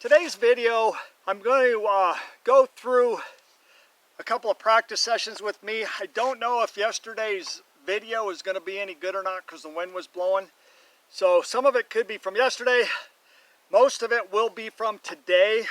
Today's video, I'm going to go through a couple of practice sessions with me. I don't know if yesterday's video is going to be any good or not because the wind was blowing. So some of it could be from yesterday. Most of it will be from today.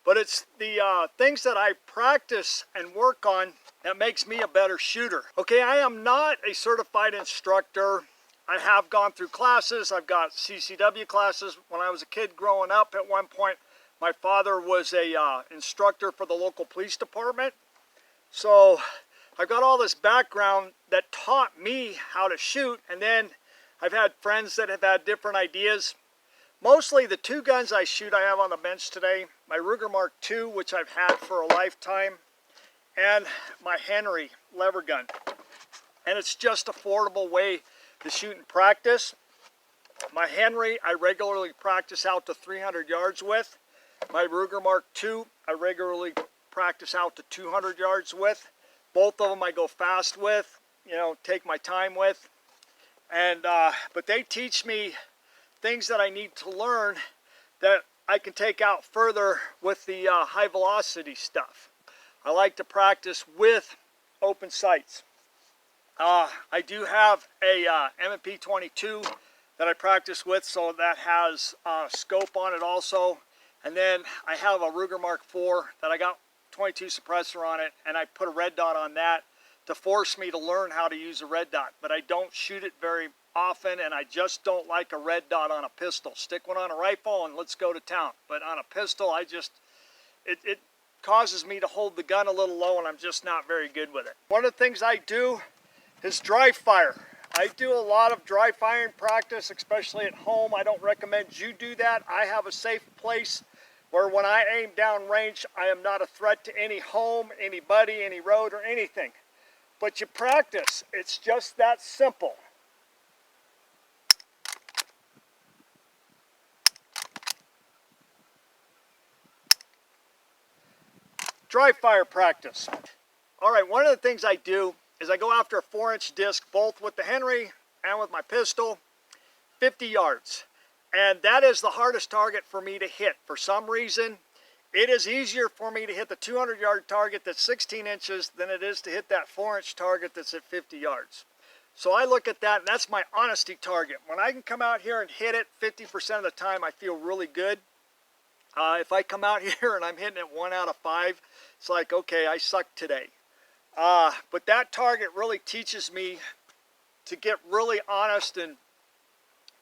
But it's the things that I practice and work on that makes me a better shooter. Okay, I am not a certified instructor. I have gone through classes. I've got CCW classes. When I was a kid growing up, at one point, my father was a instructor for the local police department. So I've got all this background that taught me how to shoot, and then I've had friends that have had different ideas. Mostly the two guns I shoot I have on the bench today, my Ruger Mark II, which I've had for a lifetime, and my Henry lever gun. And it's just an affordable way to shoot and practice. My Henry I regularly practice out to 300 yards with. My Ruger Mark II I regularly practice out to 200 yards with. Both of them I go fast with, take my time with. And but they teach me things that I need to learn that I can take out further with the high velocity stuff. I like to practice with open sights. I do have a M&P 22 that I practice with, so that has scope on it also. And then I have a Ruger Mark IV that I got 22 suppressor on it, and I put a red dot on that to force me to learn how to use a red dot. But I don't shoot it very often, and I just don't like a red dot on a pistol. Stick one on a rifle and let's go to town. But on a pistol, it causes me to hold the gun a little low, and I'm just not very good with it. One of the things I do is dry fire. I do a lot of dry firing practice, especially at home. I don't recommend you do that. I have a safe place where when I aim down range, I am not a threat to any home, anybody, any road, or anything. But you practice. It's just that simple. Dry fire practice. All right, one of the things I do is I go after a 4-inch disc, both with the Henry and with my pistol, 50 yards. And that is the hardest target for me to hit. For some reason, it is easier for me to hit the 200-yard target that's 16 inches than it is to hit that 4-inch target that's at 50 yards. So I look at that, and that's my honesty target. When I can come out here and hit it 50% of the time, I feel really good. If I come out here and I'm hitting it 1 out of 5, it's like, okay, I suck today. But that target really teaches me to get really honest and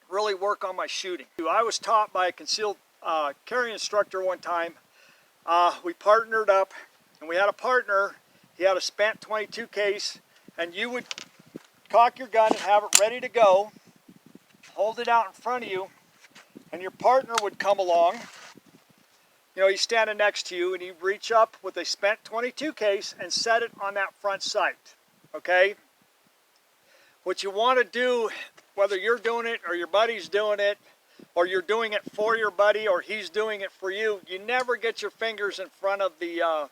really work on my shooting. I was taught by a concealed carry instructor one time. We partnered up, and we had a partner. He had a spent 22 case, and you would cock your gun and have it ready to go, hold it out in front of you, and your partner would come along. He's standing next to you, and he'd reach up with a spent 22 case and set it on that front sight, okay? What you want to do, whether you're doing it or your buddy's doing it, or you're doing it for your buddy or he's doing it for you, you never get your fingers in front of the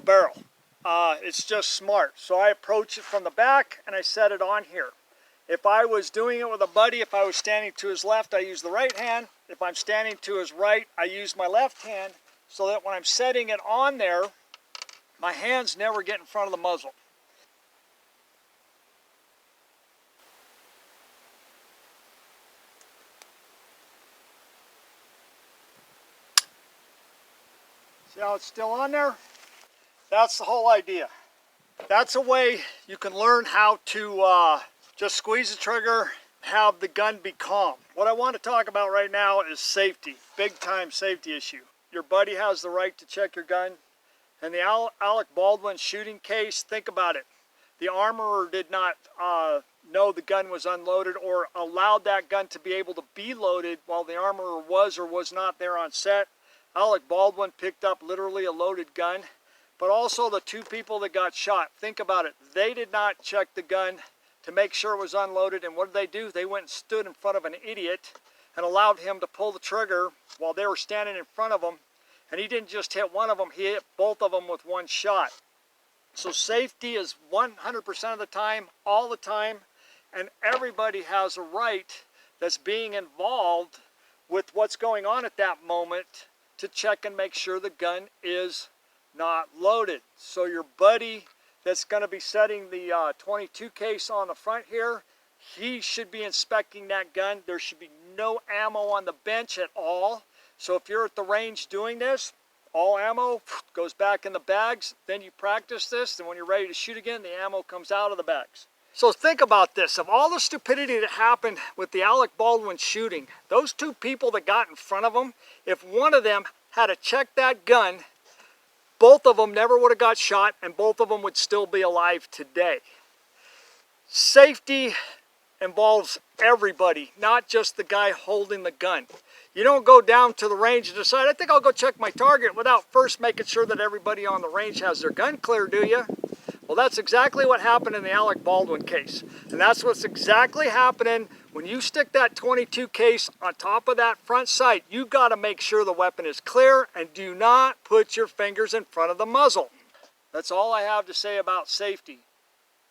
barrel. It's just smart. So I approach it from the back, and I set it on here. If I was doing it with a buddy, if I was standing to his left, I use the right hand. If I'm standing to his right, I use my left hand, so that when I'm setting it on there, my hands never get in front of the muzzle. See how it's still on there? That's the whole idea. That's a way you can learn how to just squeeze the trigger, have the gun be calm. What I want to talk about right now is safety. Big time safety issue. Your buddy has the right to check your gun. In the Alec Baldwin shooting case, think about it. The armorer did not know the gun was unloaded or allowed that gun to be able to be loaded while the armorer was or was not there on set. Alec Baldwin picked up literally a loaded gun. But also the two people that got shot, think about it. They did not check the gun to make sure it was unloaded, and what did they do? They went and stood in front of an idiot and allowed him to pull the trigger while they were standing in front of him, and he didn't just hit one of them, he hit both of them with one shot. So safety is 100% of the time, all the time, and everybody has a right that's being involved with what's going on at that moment to check and make sure the gun is not loaded. So your buddy that's going to be setting the 22 case on the front here, he should be inspecting that gun. There should be no ammo on the bench at all. So if you're at the range doing this, all ammo goes back in the bags. Then you practice this, and when you're ready to shoot again, the ammo comes out of the bags. So think about this. Of all the stupidity that happened with the Alec Baldwin shooting, those two people that got in front of him, if one of them had to check that gun, both of them never would have got shot, and both of them would still be alive today. Safety involves everybody, not just the guy holding the gun. You don't go down to the range and decide, I think I'll go check my target, without first making sure that everybody on the range has their gun clear, do you? Well, that's exactly what happened in the Alec Baldwin case. And that's what's exactly happening when you stick that 22 case on top of that front sight. You got to make sure the weapon is clear, and do not put your fingers in front of the muzzle. That's all I have to say about safety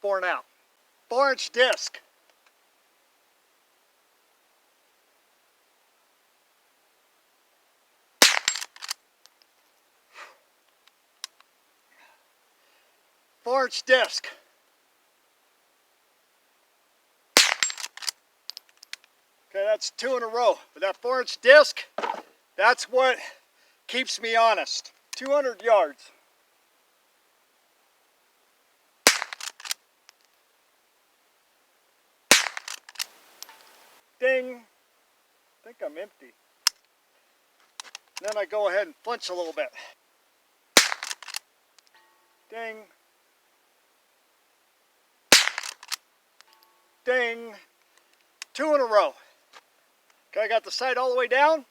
for now. 4-inch disc. Four-inch disc. Okay, that's 2 in a row. But that 4-inch disc, that's what keeps me honest. 200 yards. Ding. I think I'm empty. Then I go ahead and flinch a little bit. Ding. Ding. 2 in a row. Okay, I got the sight all the way down.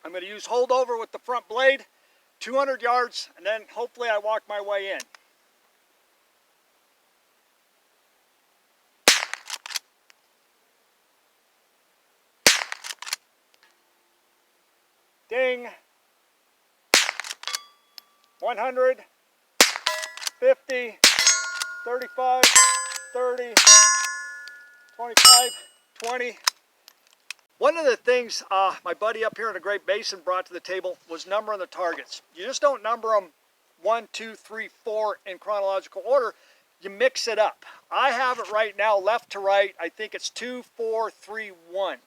I'm going to use holdover with the front blade, 200 yards, and then hopefully I walk my way in. Ding. 100, 50, 35, 30, 25, 20. One of the things my buddy up here in the Great Basin brought to the table was numbering the targets. You just don't number them 1, 2, 3, 4 in chronological order. You mix it up. I have it right now left to right. I think it's 2, 4, 3, 1.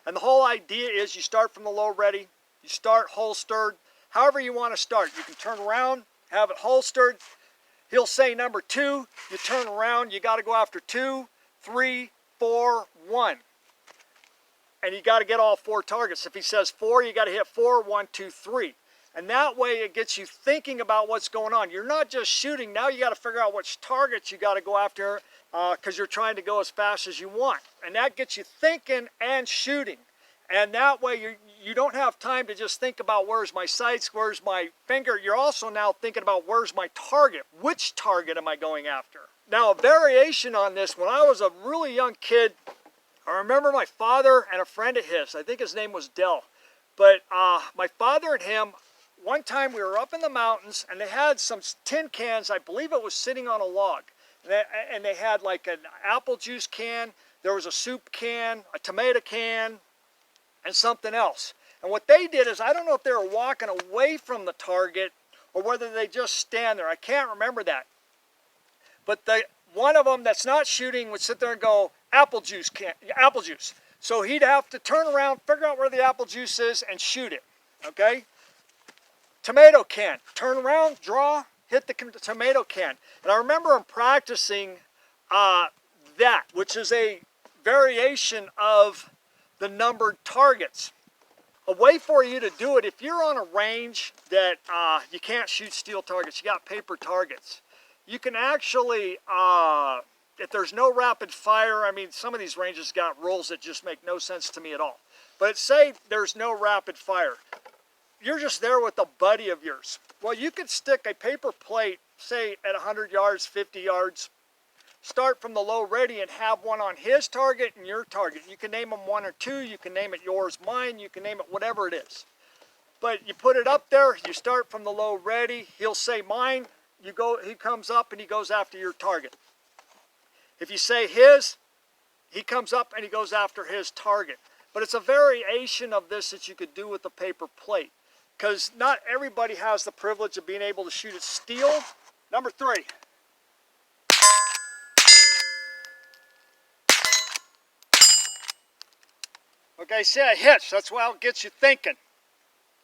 And the whole idea is you start from the low ready, you start holstered, however you want to start. You can turn around, have it holstered. He'll say number 2, you turn around, you got to go after 2, 3, 4, 1. And you got to get all 4 targets. If he says 4, you got to hit 4, 1, 2, 3. And that way it gets you thinking about what's going on. You're not just shooting. Now you got to figure out which targets you got to go after because you're trying to go as fast as you want. And that gets you thinking and shooting. And that way you don't have time to just think about where's my sights, where's my finger. You're also now thinking about where's my target. Which target am I going after? Now a variation on this, when I was a really young kid, I remember my father and a friend of his, I think his name was Dell, but my father and him, one time we were up in the mountains and they had some tin cans, I believe it was sitting on a log, and they had like an apple juice can, there was a soup can, a tomato can, and something else. And what they did is, I don't know if they were walking away from the target or whether they just stand there, I can't remember that. But one of them that's not shooting would sit there and go, apple juice. So he'd have to turn around, figure out where the apple juice is, and shoot it, okay? Tomato can, turn around, draw, hit the tomato can. And I remember him practicing that, which is a variation of the numbered targets. A way for you to do it, if you're on a range that you can't shoot steel targets, you got paper targets, you can actually, if there's no rapid fire, I mean, some of these ranges got rules that just make no sense to me at all. But say there's no rapid fire. You're just there with a buddy of yours. Well, you could stick a paper plate, say at 100 yards, 50 yards, start from the low ready and have one on his target and your target. You can name them 1 or 2, you can name it yours, mine, you can name it whatever it is. But you put it up there, you start from the low ready, he'll say mine, he comes up and he goes after your target. If you say his, he comes up and he goes after his target. But it's a variation of this that you could do with the paper plate, because not everybody has the privilege of being able to shoot at steel. Number 3. Okay, see, I hitched. That's why it gets you thinking.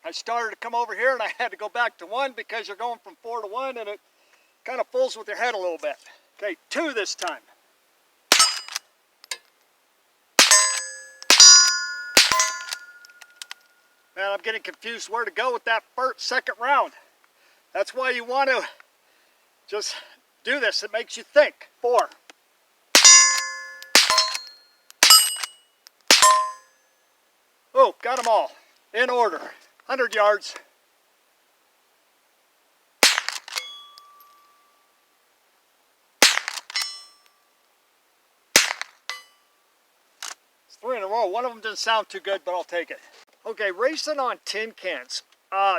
I started to come over here and I had to go back to 1 because you're going from 4 to 1 and it kind of fools with your head a little bit. Okay, 2 this time. Man, I'm getting confused where to go with that second round. That's why you want to just do this. It makes you think. 4. Oh, got them all in order. 100 yards. It's 3 in a row. One of them didn't sound too good, but I'll take it. Okay, racing on tin cans.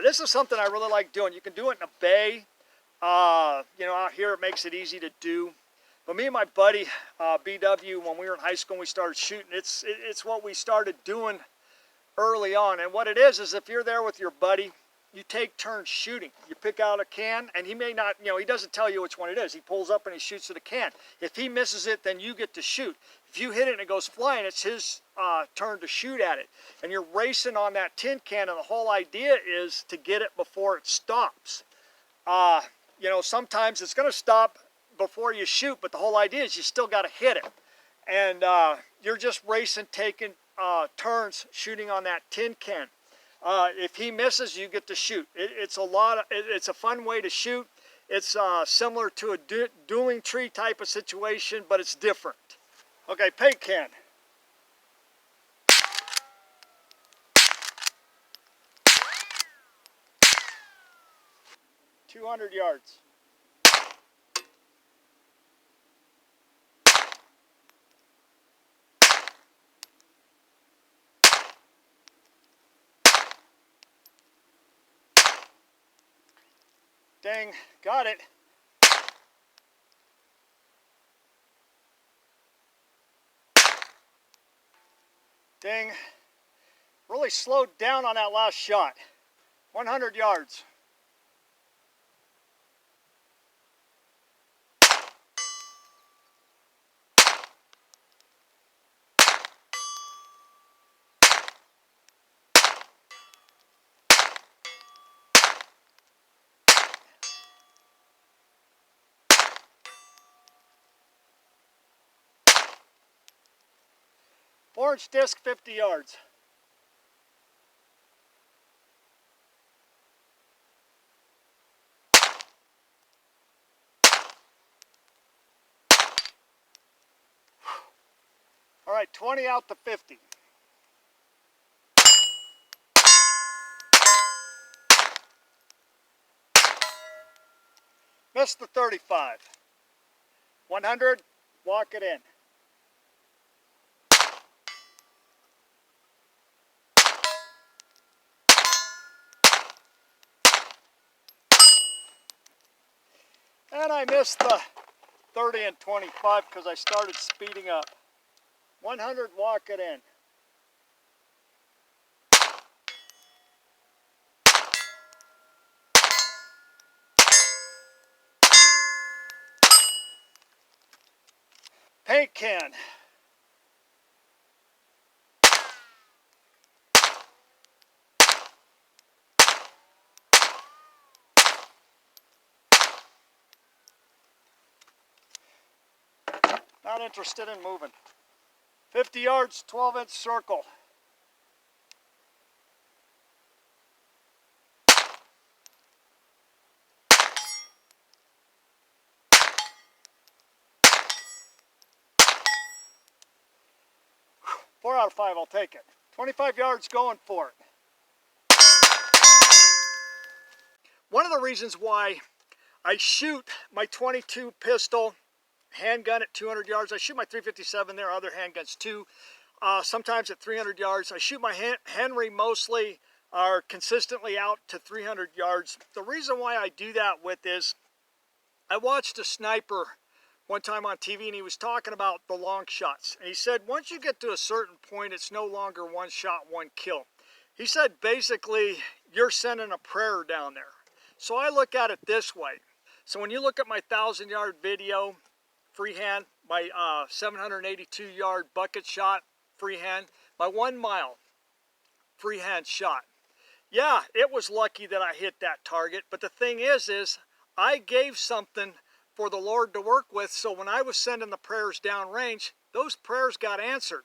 This is something I really like doing. You can do it in a bay. You know, out here it makes it easy to do. But me and my buddy, BW, when we were in high school and we started shooting, it's what we started doing early on. And what it is if you're there with your buddy, you take turns shooting. You pick out a can, and he may not, you know, he doesn't tell you which one it is. He pulls up and he shoots at a can. If he misses it, then you get to shoot. If you hit it and it goes flying, it's his turn to shoot at it. And you're racing on that tin can, and the whole idea is to get it before it stops. You know, sometimes it's going to stop before you shoot, but the whole idea is you still got to hit it. And you're just racing, taking turns shooting on that tin can. If he misses, you get to shoot. It's a fun way to shoot. It's similar to a dueling tree type of situation, but it's different. Okay, paint can. $200 yards. Dang, got it. Dang, really slowed down on that last shot. 100 yards. Orange disc, 50 yards. All right, 20 out to 50. Missed the 35. 100, walk it in. And I missed the 30 and 25 because I started speeding up. 100, walk it in. Paint can. Not interested in moving. 50 yards, 12-inch circle. Four out of 5, I'll take it. 25 yards going for it. One of the reasons why I shoot my .22 pistol handgun at 200 yards, I shoot my .357 there, other handguns too, sometimes at 300 yards. I shoot my Henry mostly, are consistently out to 300 yards. The reason why I do that with is, I watched a sniper one time on TV, and he was talking about the long shots. And he said, once you get to a certain point, it's no longer one shot, one kill. He said, basically, you're sending a prayer down there. So I look at it this way. So when you look at my 1,000-yard video, freehand, my 782-yard bucket shot, freehand, my 1 mile freehand shot. Yeah, it was lucky that I hit that target, but the thing is I gave something for the Lord to work with, so when I was sending the prayers downrange, those prayers got answered.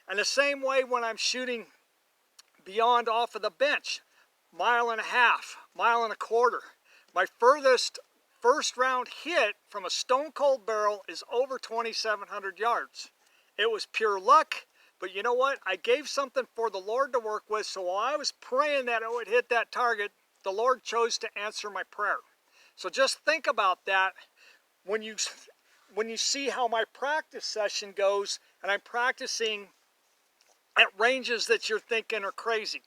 And the same way when I'm shooting beyond off of the bench, 1.5 miles, 1.25 miles, my furthest first round hit from a stone cold barrel is over 2,700 yards. It was pure luck, but you know what? I gave something for the Lord to work with, so while I was praying that it would hit that target, the Lord chose to answer my prayer. So just think about that when you see how my practice session goes, and I'm practicing at ranges that you're thinking are crazy.